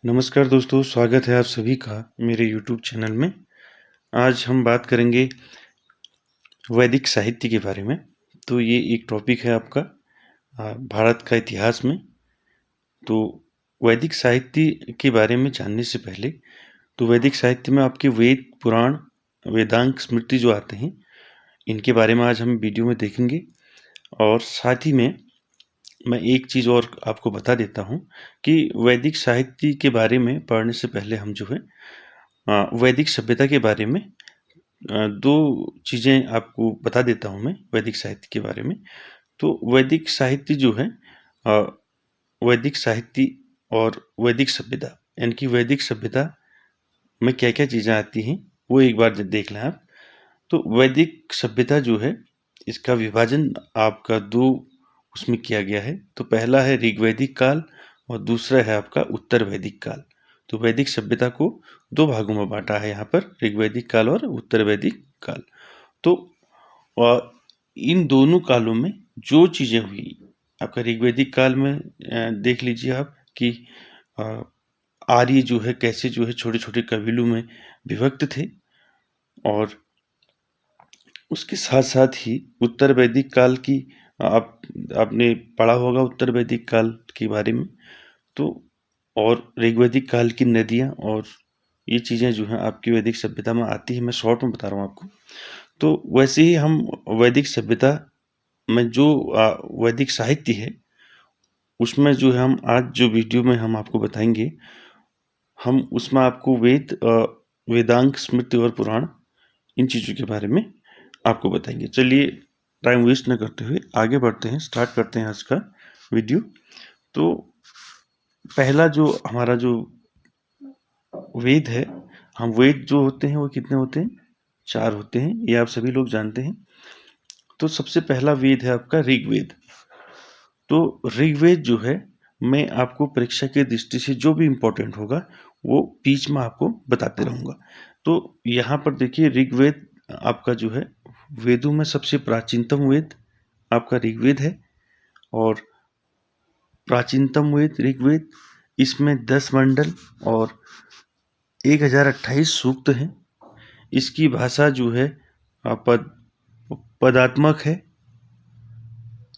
नमस्कार दोस्तों, स्वागत है आप सभी का मेरे YouTube चैनल में। आज हम बात करेंगे वैदिक साहित्य के बारे में। तो ये एक टॉपिक है आपका भारत का इतिहास में। तो वैदिक साहित्य के बारे में जानने से पहले तो वैदिक साहित्य में आपके वेद, पुराण, वेदांग, स्मृति जो आते हैं, इनके बारे में आज हम वीडियो में देखेंगे। और साथ ही में मैं एक चीज़ और आपको बता देता हूँ कि वैदिक साहित्य के बारे में पढ़ने से पहले हम जो है वैदिक सभ्यता के बारे में दो चीज़ें आपको बता देता हूँ मैं वैदिक साहित्य के बारे में। तो वैदिक साहित्य जो है अ, वैदिक साहित्य और वैदिक सभ्यता, यानी कि वैदिक सभ्यता में क्या-क्या चीज़ें आती हैं, वो एक बार देख लें आप। तो वैदिक सभ्यता जो है, इसका विभाजन आपका 2 उसमें किया गया है। तो पहला है ऋग्वैदिक काल और दूसरा है आपका उत्तर वैदिक काल। तो वैदिक सभ्यता को 2 भागों में बाँटा है यहाँ पर, ऋग्वैदिक काल और उत्तर वैदिक काल। तो इन दोनों कालों में जो चीज़ें हुई, आपका ऋग्वैदिक काल में देख लीजिए आप कि अ, आर्य जो है कैसे जो है छोटे-छोटे कबीलों में विभक्त थे, और उसके साथ-साथ ही उत्तर वैदिक काल की आप आपने पढ़ा होगा उत्तर वैदिक काल के बारे में। तो और ऋग्वैदिक काल की नदियाँ और ये चीज़ें जो हैं आपकी वैदिक सभ्यता में आती हैं। मैं शॉर्ट में बता रहा हूँ आपको। तो वैसे ही हम वैदिक सभ्यता में जो वैदिक साहित्य है, उसमें जो है हम आज जो वीडियो में हम आपको बताएँगे, हम उसमें आपको वेदांग, स्मृति और पुराण, इन चीज़ों के बारे में आपको बताएँगे। चलिए टाइम वेस्ट न करते हुए आगे बढ़ते हैं, स्टार्ट करते हैं आज का वीडियो। तो पहला जो हमारा जो वेद है, हम वेद जो होते हैं वो कितने होते हैं? 4 होते हैं, ये आप सभी लोग जानते हैं। तो सबसे पहला वेद है आपका ऋग्वेद। तो ऋग्वेद जो है, मैं आपको परीक्षा की दृष्टि से जो भी इम्पोर्टेंट होगा वो बीच में आपको बताते रहूँगा। तो यहाँ पर देखिए ऋग्वेद आपका जो है, वेदों में सबसे प्राचीनतम वेद आपका ऋग्वेद है। और प्राचीनतम वेद ऋग्वेद, इसमें 10 मंडल और 1028 सूक्त हैं। इसकी भाषा जो है पद पदात्मक है।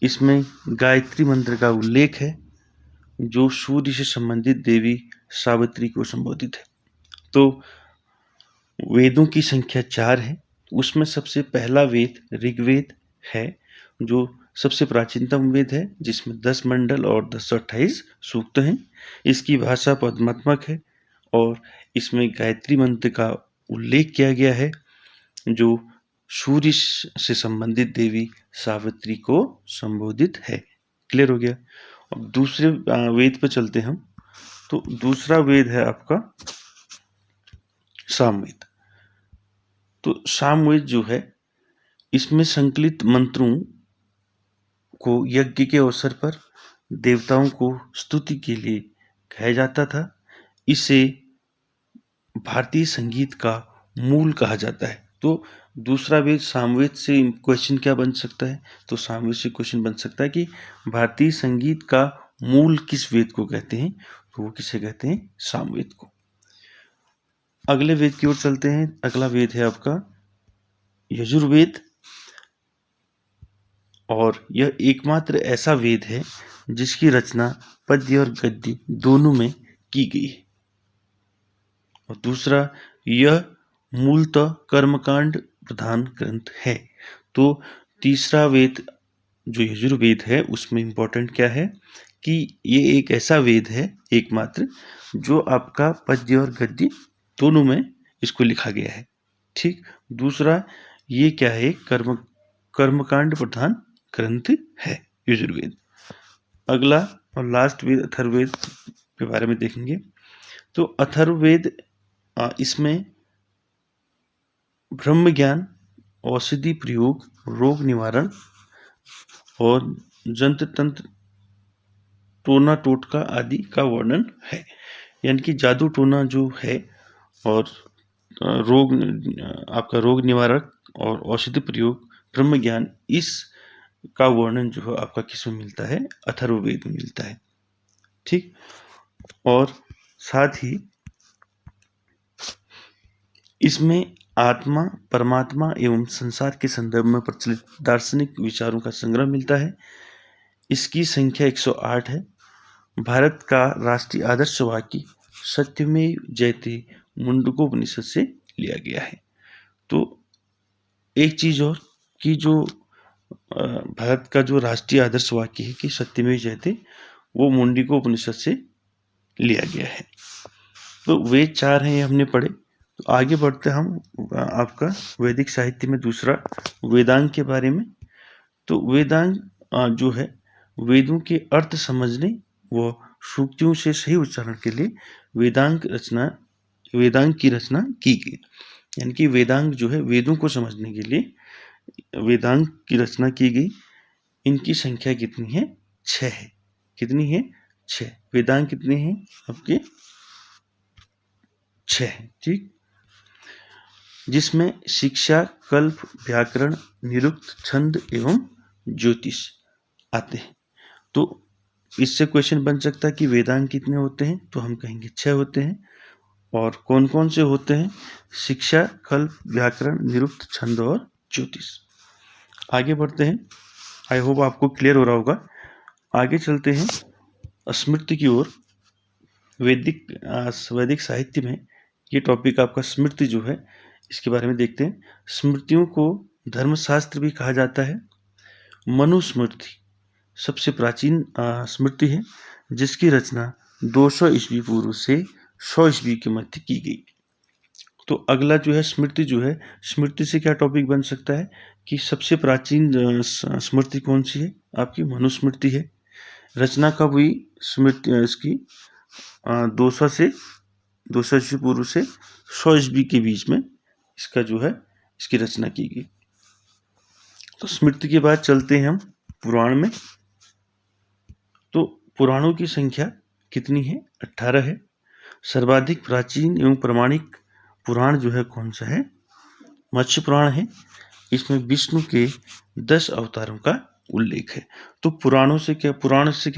इसमें गायत्री मंत्र का उल्लेख है जो सूर्य से संबंधित देवी सावित्री को संबोधित है। तो वेदों की संख्या 4 है। उसमें सबसे पहला वेद ऋग्वेद है, जो सबसे प्राचीनतम वेद है, जिसमें 10 मंडल और 1028 सूक्त हैं। इसकी भाषा पद्मात्मक है और इसमें गायत्री मंत्र का उल्लेख किया गया है जो सूर्य से संबंधित देवी सावित्री को संबोधित है। क्लियर हो गया। अब दूसरे वेद पे चलते हम। तो दूसरा वेद है आपका सामवेद। तो सामवेद जो है, इसमें संकलित मंत्रों को यज्ञ के अवसर पर देवताओं को स्तुति के लिए गाया जाता था। इसे भारतीय संगीत का मूल कहा जाता है। तो दूसरा वेद सामवेद से क्वेश्चन क्या बन सकता है? तो सामवेद से क्वेश्चन बन सकता है कि भारतीय संगीत का मूल किस वेद को कहते हैं? तो वो किसे कहते हैं? सामवेद को। अगले वेद की ओर चलते हैं। अगला वेद है आपका यजुर्वेद, और यह एकमात्र ऐसा वेद है जिसकी रचना पद्य और गद्य दोनों में की गई है। और दूसरा, यह मूलतः कर्मकांड प्रधान ग्रंथ है। तो तीसरा वेद जो यजुर्वेद है, उसमें इंपॉर्टेंट क्या है कि ये एक ऐसा वेद है एकमात्र जो आपका पद्य और गद्य दोनों में इसको लिखा गया है। ठीक। दूसरा, ये क्या है? कर्मकांड प्रधान ग्रंथ है यजुर्वेद। अगला और लास्ट वेद अथर्ववेद के बारे में देखेंगे। तो अथर्ववेद, इसमें ब्रह्म ज्ञान, औषधि प्रयोग, रोग निवारण और जंत्र तंत्र, टोना टोटका आदि का वर्णन है। यानी कि जादू टोना जो है, और रोग, आपका रोग निवारक और औषधि प्रयोग, ब्रह्म ज्ञान, इस का वर्णन जो है आपका किसमें मिलता है? अथर्ववेद में मिलता है। ठीक। और साथ ही इसमें आत्मा, परमात्मा एवं संसार के संदर्भ में प्रचलित दार्शनिक विचारों का संग्रह मिलता है। इसकी संख्या 108 है। भारत का राष्ट्रीय आदर्श वाक्य सत्यमेव जयते मुंडकोपनिषद से लिया गया है। तो एक चीज और कि जो भारत का जो राष्ट्रीय आदर्श वाक्य है कि सत्यमेव जयते, वो मुंडकोपनिषद से लिया गया है। तो वे 4 हैं, ये हमने पढ़े। तो आगे बढ़ते हम आपका वैदिक साहित्य में दूसरा वेदांग के बारे में। तो वेदांग जो है वेदों के अर्थ समझने व सूक्तियों से सही उच्चारण के लिए वेदांग की रचना की गई। यानी कि वेदांग जो है वेदों को समझने के लिए वेदांग की रचना की गई। इनकी संख्या कितनी है? 6 है। कितनी है? 6। वेदांग कितने हैं आपके? 6 है। ठीक, जिसमें शिक्षा, कल्प, व्याकरण, निरुक्त, छंद एवं ज्योतिष आते हैं। तो इससे क्वेश्चन बन सकता है कि वेदांग कितने होते हैं? तो हम कहेंगे 6 होते हैं। और कौन कौन से होते हैं? शिक्षा, कल्प, व्याकरण, निरुक्त, छंद और ज्योतिष। आगे बढ़ते हैं। आई होप आपको क्लियर हो रहा होगा। आगे चलते हैं स्मृति की ओर। वैदिक साहित्य में ये टॉपिक आपका स्मृति जो है, इसके बारे में देखते हैं। स्मृतियों को धर्मशास्त्र भी कहा जाता है। मनुस्मृति सबसे प्राचीन स्मृति है, जिसकी रचना 200 ईस्वी पूर्व से 100 ईस्वी के मध्य की गई। तो अगला जो है स्मृति जो है, स्मृति से क्या टॉपिक बन सकता है कि सबसे प्राचीन स्मृति कौन सी है? आपकी मनुस्मृति है। रचना कब हुई स्मृति इसकी? 200 ईस्वी पूर्व से 100 ईस्वी के बीच में इसका जो है इसकी रचना की गई। तो स्मृति के बाद चलते हैं हम पुराण में। तो पुराणों की संख्या कितनी है? 18 है। सर्वाधिक प्राचीन एवं प्रमाणिक पुराण जो है कौन सा है? मत्स्य पुराण है। इसमें विष्णु के 10 अवतारों का उल्लेख है। तो पुराण से क्या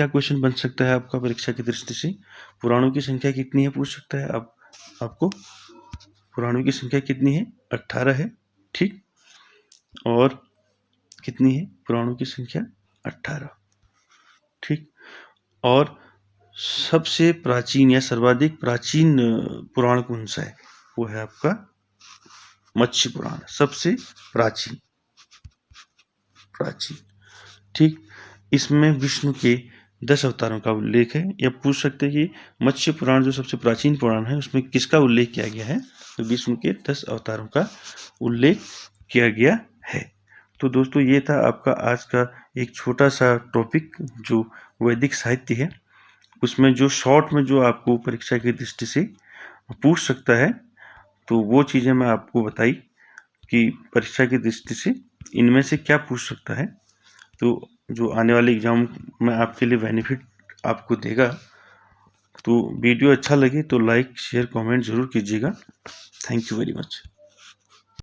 क्वेश्चन बन सकता है आपका परीक्षा की दृष्टि से? पुराणों की संख्या कितनी है पूछ सकता है आपको। पुराणों की संख्या कितनी है? 18 है। ठीक, और कितनी है पुराणों की संख्या? 18। ठीक, और सबसे प्राचीन या सर्वाधिक प्राचीन पुराण कौन सा है? वो है आपका मत्स्य पुराण, सबसे प्राचीन। ठीक, इसमें विष्णु के 10 अवतारों का उल्लेख है। या पूछ सकते हैं कि मत्स्य पुराण जो सबसे प्राचीन पुराण है उसमें किसका उल्लेख किया गया है? तो विष्णु के 10 अवतारों का उल्लेख किया गया है। तो दोस्तों ये था आपका आज का एक छोटा सा टॉपिक जो वैदिक साहित्य है। उसमें जो शॉर्ट में जो आपको परीक्षा की दृष्टि से पूछ सकता है, तो वो चीज़ें मैं आपको बताई कि परीक्षा की दृष्टि से इनमें से क्या पूछ सकता है। तो जो आने वाले एग्जाम में आपके लिए बेनिफिट आपको देगा। तो वीडियो अच्छा लगे तो लाइक, शेयर, कमेंट ज़रूर कीजिएगा। Thank you very much.